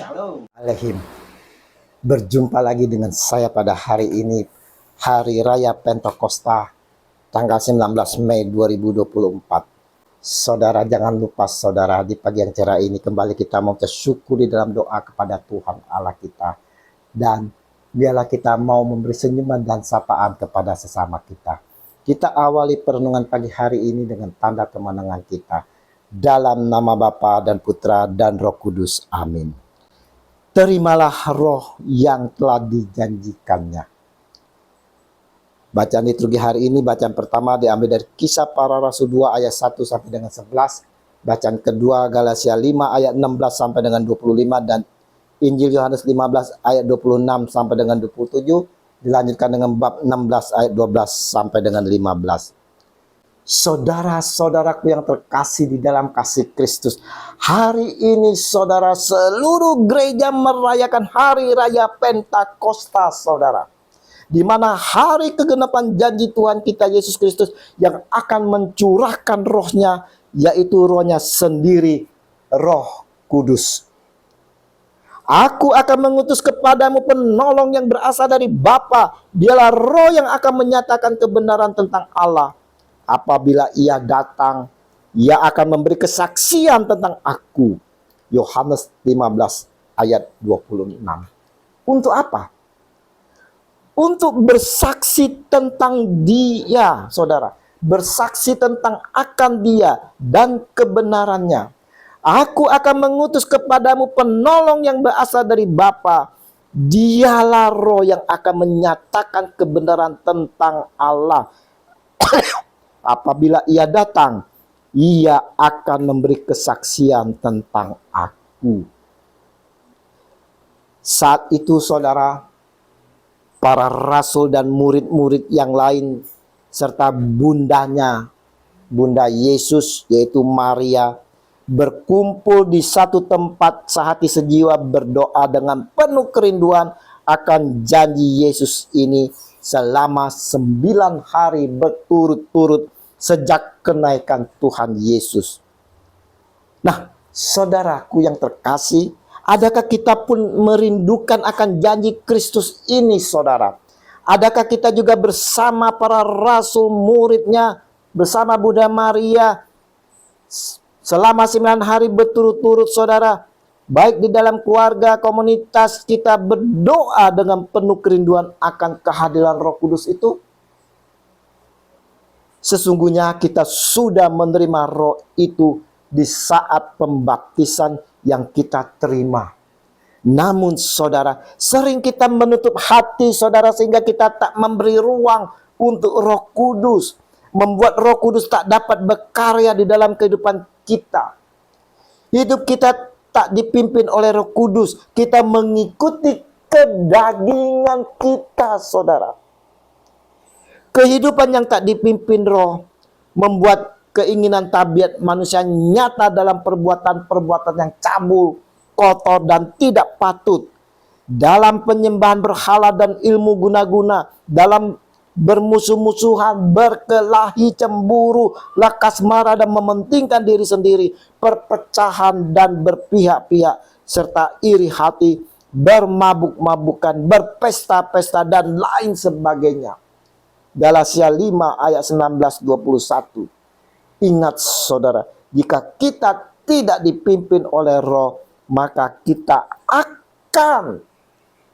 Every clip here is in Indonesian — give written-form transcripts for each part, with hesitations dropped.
Shalom Alehim. Berjumpa lagi dengan saya pada hari ini, Hari Raya Pentakosta, tanggal 19 Mei 2024. Saudara, jangan lupa saudara, di pagi yang cerah ini kembali kita mau bersyukur di dalam doa kepada Tuhan Allah kita. Dan biarlah kita mau memberi senyuman dan sapaan kepada sesama kita. Kita awali perenungan pagi hari ini dengan tanda kemenangan kita. Dalam nama Bapa dan Putra dan Roh Kudus. Amin. Terimalah roh yang telah dijanjikannya. Bacaan liturgi hari ini, bacaan pertama diambil dari Kisah Para Rasul 2 ayat 1 sampai dengan 11. Bacaan kedua Galatia 5 ayat 16 sampai dengan 25. Dan Injil Yohanes 15 ayat 26 sampai dengan 27. Dilanjutkan dengan bab 16 ayat 12 sampai dengan 15. Saudara-saudaraku yang terkasih di dalam kasih Kristus, hari ini saudara, seluruh gereja merayakan hari raya Pentakosta saudara, di mana hari kegenapan janji Tuhan kita Yesus Kristus yang akan mencurahkan rohnya, yaitu rohnya sendiri, Roh Kudus. Aku akan mengutus kepadamu penolong yang berasal dari Bapa, dialah roh yang akan menyatakan kebenaran tentang Allah. Apabila ia datang, ia akan memberi kesaksian tentang aku. Yohanes 15 ayat 26. Untuk apa? Untuk bersaksi tentang dia, saudara. Bersaksi tentang akan dia dan kebenarannya. Aku akan mengutus kepadamu penolong yang berasal dari Bapa. Dialah roh yang akan menyatakan kebenaran tentang Allah. Apabila ia datang, ia akan memberi kesaksian tentang aku. Saat itu saudara, para rasul dan murid-murid yang lain serta bundanya, Bunda Yesus yaitu Maria, berkumpul di satu tempat sehati sejiwa berdoa dengan penuh kerinduan akan janji Yesus ini selama 9 hari berturut-turut sejak kenaikan Tuhan Yesus. Nah, saudaraku yang terkasih, adakah kita pun merindukan akan janji Kristus ini, saudara? Adakah kita juga bersama para rasul muridnya, bersama Bunda Maria, selama 9 hari berturut-turut, saudara, baik di dalam keluarga, komunitas, kita berdoa dengan penuh kerinduan akan kehadiran Roh Kudus itu? Sesungguhnya kita sudah menerima roh itu di saat pembaptisan yang kita terima. Namun saudara, sering kita menutup hati saudara, sehingga kita tak memberi ruang untuk Roh Kudus. Membuat Roh Kudus tak dapat berkarya di dalam kehidupan kita. Hidup kita tak dipimpin oleh Roh Kudus. Kita mengikuti kedagingan kita, saudara. Kehidupan yang tak dipimpin roh membuat keinginan tabiat manusia nyata dalam perbuatan-perbuatan yang cabul, kotor, dan tidak patut. Dalam penyembahan berhala dan ilmu guna-guna, dalam bermusuh-musuhan, berkelahi, cemburu, lakas marah, dan mementingkan diri sendiri, perpecahan dan berpihak-pihak, serta iri hati, bermabuk-mabukan, berpesta-pesta, dan lain sebagainya. Galatia 5 ayat 19-21. Ingat saudara, jika kita tidak dipimpin oleh roh, maka kita akan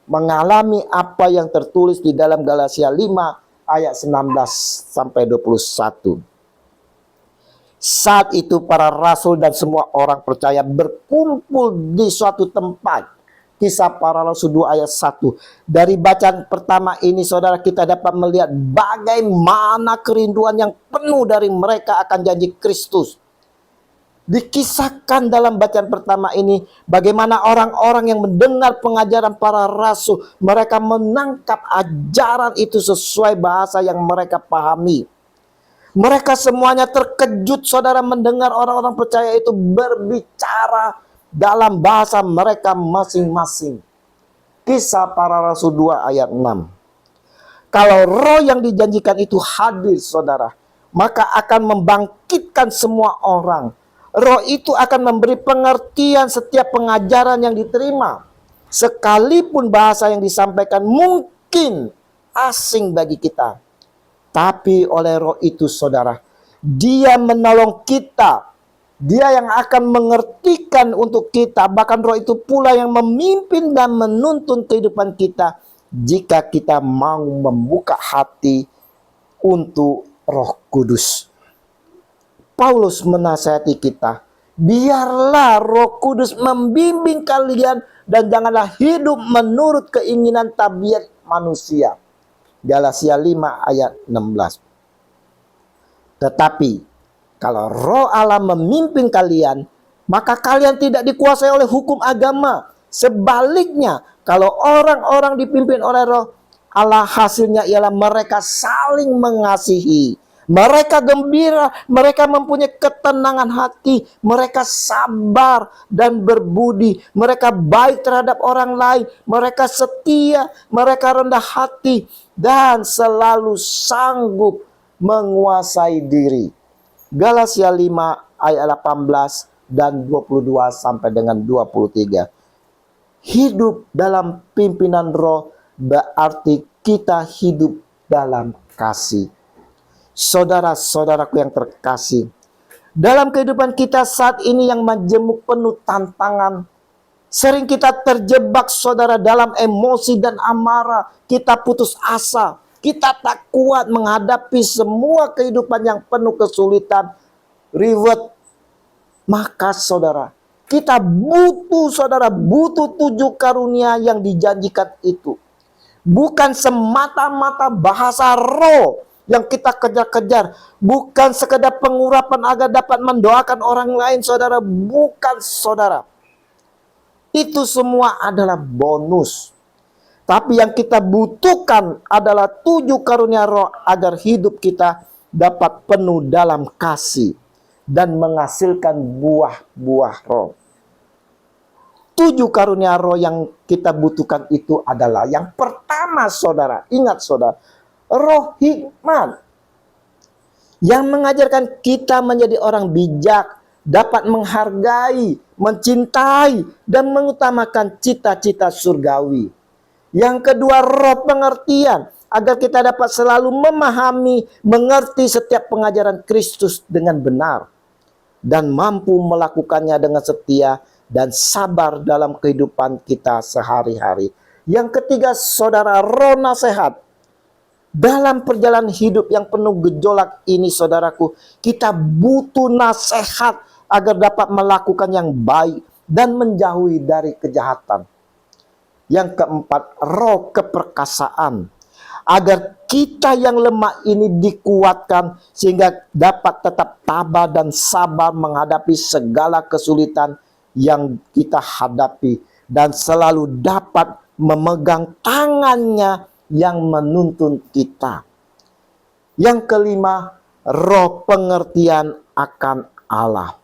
mengalami apa yang tertulis di dalam Galatia 5 ayat 19-21. Saat itu para rasul dan semua orang percaya berkumpul di suatu tempat. Kisah Para Rasul 2 ayat 1. Dari bacaan pertama ini saudara, kita dapat melihat bagaimana kerinduan yang penuh dari mereka akan janji Kristus. Dikisahkan dalam bacaan pertama ini bagaimana orang-orang yang mendengar pengajaran para rasul, mereka menangkap ajaran itu sesuai bahasa yang mereka pahami. Mereka semuanya terkejut saudara mendengar orang-orang percaya itu berbicara dalam bahasa mereka masing-masing. Kisah Para Rasul 2 ayat 6. Kalau roh yang dijanjikan itu hadir saudara, maka akan membangkitkan semua orang. Roh itu akan memberi pengertian setiap pengajaran yang diterima. Sekalipun bahasa yang disampaikan mungkin asing bagi kita. Tapi oleh Roh itu saudara, Dia menolong kita. Dia yang akan mengertikan untuk kita. Bahkan Roh itu pula yang memimpin dan menuntun kehidupan kita. Jika kita mau membuka hati untuk Roh Kudus. Paulus menasihati kita, biarlah Roh Kudus membimbing kalian dan janganlah hidup menurut keinginan tabiat manusia. Galatia 5 ayat 16. Tetapi kalau Roh Allah memimpin kalian, maka kalian tidak dikuasai oleh hukum agama. Sebaliknya, kalau orang-orang dipimpin oleh Roh Allah, hasilnya ialah mereka saling mengasihi. Mereka gembira, mereka mempunyai ketenangan hati, mereka sabar dan berbudi, mereka baik terhadap orang lain, mereka setia, mereka rendah hati, dan selalu sanggup menguasai diri. Galatia 5 ayat 18 dan 22 sampai dengan 23. Hidup dalam pimpinan Roh berarti kita hidup dalam kasih. Saudara-saudaraku yang terkasih, dalam kehidupan kita saat ini yang majemuk penuh tantangan, sering kita terjebak saudara dalam emosi dan amarah. Kita putus asa, kita tak kuat menghadapi semua kehidupan yang penuh kesulitan, ribet. Maka saudara, kita butuh 7 karunia yang dijanjikan itu. Bukan semata-mata bahasa roh yang kita kejar-kejar, bukan sekedar pengurapan agar dapat mendoakan orang lain, saudara. Bukan, saudara. Itu semua adalah bonus. Tapi yang kita butuhkan adalah 7 karunia roh agar hidup kita dapat penuh dalam kasih dan menghasilkan buah-buah roh. 7 karunia roh yang kita butuhkan itu adalah yang pertama, saudara. Ingat, saudara. Roh hikmat yang mengajarkan kita menjadi orang bijak, dapat menghargai, mencintai, dan mengutamakan cita-cita surgawi. Yang kedua, roh pengertian, agar kita dapat selalu memahami, mengerti setiap pengajaran Kristus dengan benar, dan mampu melakukannya dengan setia dan sabar dalam kehidupan kita sehari-hari. Yang ketiga, saudara, roh nasihat. Dalam perjalanan hidup yang penuh gejolak ini, saudaraku, kita butuh nasihat agar dapat melakukan yang baik dan menjauhi dari kejahatan. Yang keempat, roh keperkasaan, agar kita yang lemah ini dikuatkan sehingga dapat tetap tabah dan sabar menghadapi segala kesulitan yang kita hadapi dan selalu dapat memegang tangannya yang menuntun kita. Yang kelima, roh pengertian akan Allah,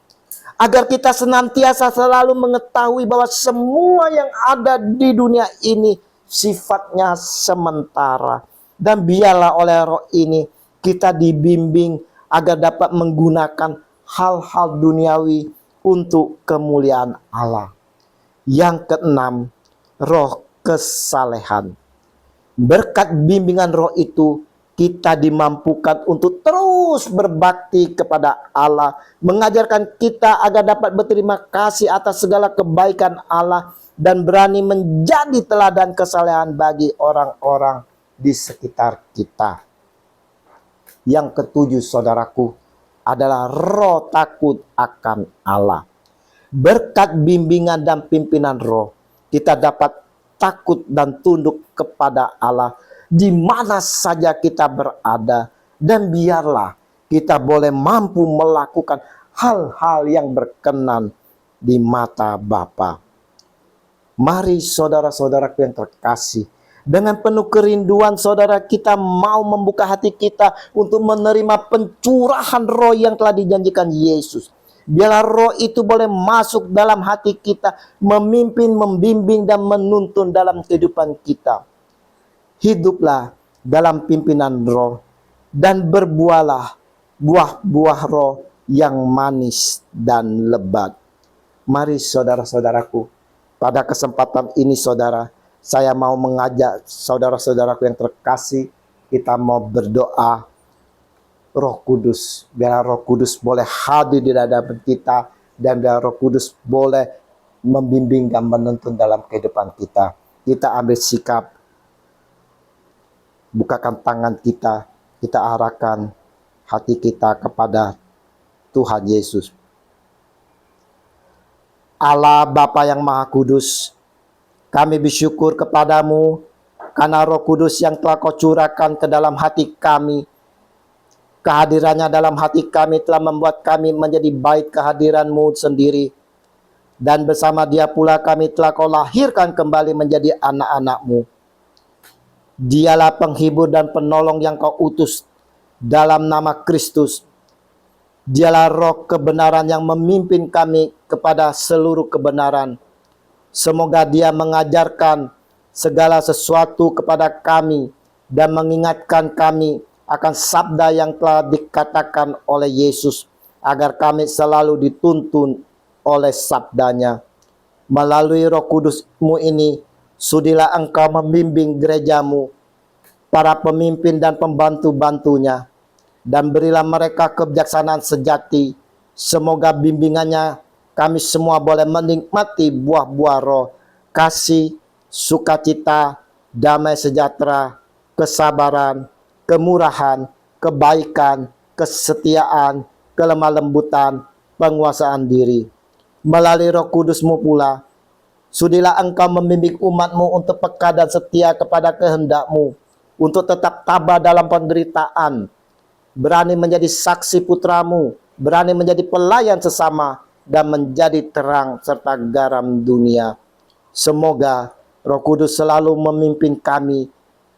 agar kita senantiasa selalu mengetahui bahwa semua yang ada di dunia ini sifatnya sementara, dan biarlah oleh roh ini kita dibimbing agar dapat menggunakan hal-hal duniawi untuk kemuliaan Allah. Yang keenam, roh kesalehan. Berkat bimbingan roh itu, kita dimampukan untuk terus berbakti kepada Allah, mengajarkan kita agar dapat berterima kasih atas segala kebaikan Allah dan berani menjadi teladan kesalehan bagi orang-orang di sekitar kita. Yang ketujuh, saudaraku, adalah roh takut akan Allah. Berkat bimbingan dan pimpinan roh, kita dapat takut dan tunduk kepada Allah di mana saja kita berada, dan biarlah kita boleh mampu melakukan hal-hal yang berkenan di mata Bapa. Mari saudara-saudaraku yang terkasih, dengan penuh kerinduan saudara, kita mau membuka hati kita untuk menerima pencurahan roh yang telah dijanjikan Yesus. Biarlah roh itu boleh masuk dalam hati kita, memimpin, membimbing, dan menuntun dalam kehidupan kita. Hiduplah dalam pimpinan roh dan berbuahlah buah-buah roh yang manis dan lebat. Mari saudara-saudaraku, pada kesempatan ini saudara, saya mau mengajak saudara-saudaraku yang terkasih, kita mau berdoa Roh Kudus, biar Roh Kudus boleh hadir di dalam kita, dan biar Roh Kudus boleh membimbing dan menuntun dalam kehidupan kita. Kita ambil sikap, bukakan tangan kita, kita arahkan hati kita kepada Tuhan Yesus. Allah Bapa yang Maha Kudus, kami bersyukur kepadamu karena Roh Kudus yang telah Kau curahkan ke dalam hati kami. Kehadirannya dalam hati kami telah membuat kami menjadi bait kehadiran-Mu sendiri. Dan bersama Dia pula kami telah Kau lahirkan kembali menjadi anak-anak-Mu. Dialah penghibur dan penolong yang Kau utus dalam nama Kristus. Dialah Roh kebenaran yang memimpin kami kepada seluruh kebenaran. Semoga Dia mengajarkan segala sesuatu kepada kami dan mengingatkan kami akan sabda yang telah dikatakan oleh Yesus, agar kami selalu dituntun oleh sabdanya. Melalui Roh Kudus-Mu ini, sudilah Engkau membimbing gereja-Mu, para pemimpin dan pembantu-bantunya, dan berilah mereka kebijaksanaan sejati. Semoga bimbingannya kami semua boleh menikmati buah-buah roh, kasih, sukacita, damai sejahtera, kesabaran, kemurahan, kebaikan, kesetiaan, kelemah lembutan, penguasaan diri. Melalui Roh Kudus-Mu pula, sudilah Engkau membimbing umat-Mu untuk peka dan setia kepada kehendak-Mu, untuk tetap tabah dalam penderitaan, berani menjadi saksi putra-Mu, berani menjadi pelayan sesama, dan menjadi terang serta garam dunia. Semoga Roh Kudus selalu memimpin kami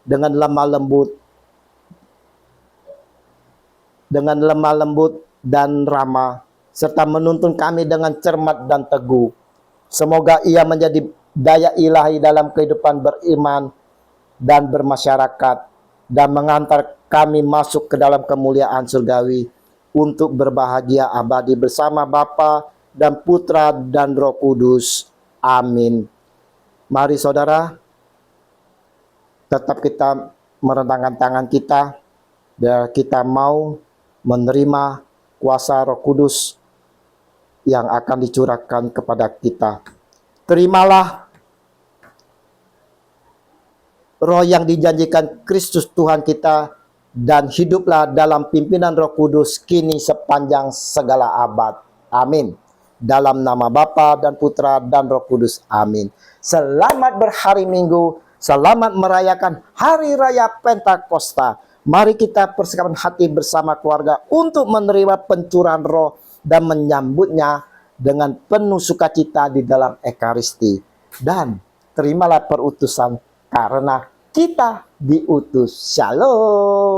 dengan lemah lembut dan ramah, serta menuntun kami dengan cermat dan teguh. Semoga Ia menjadi daya ilahi dalam kehidupan beriman dan bermasyarakat, dan mengantar kami masuk ke dalam kemuliaan surgawi untuk berbahagia abadi bersama Bapa dan Putra dan Roh Kudus. Amin. Mari saudara, tetap kita merentangkan tangan kita, dan kita mau menerima kuasa Roh Kudus yang akan dicurahkan kepada kita. Terimalah roh yang dijanjikan Kristus Tuhan kita, dan hiduplah dalam pimpinan Roh Kudus kini sepanjang segala abad. Amin. Dalam nama Bapa dan Putra dan Roh Kudus. Amin. Selamat berhari Minggu, selamat merayakan Hari Raya Pentakosta. Mari kita persiapkan hati bersama keluarga untuk menerima pencurahan roh dan menyambutnya dengan penuh sukacita di dalam Ekaristi. Dan terimalah perutusan karena kita diutus. Shalom.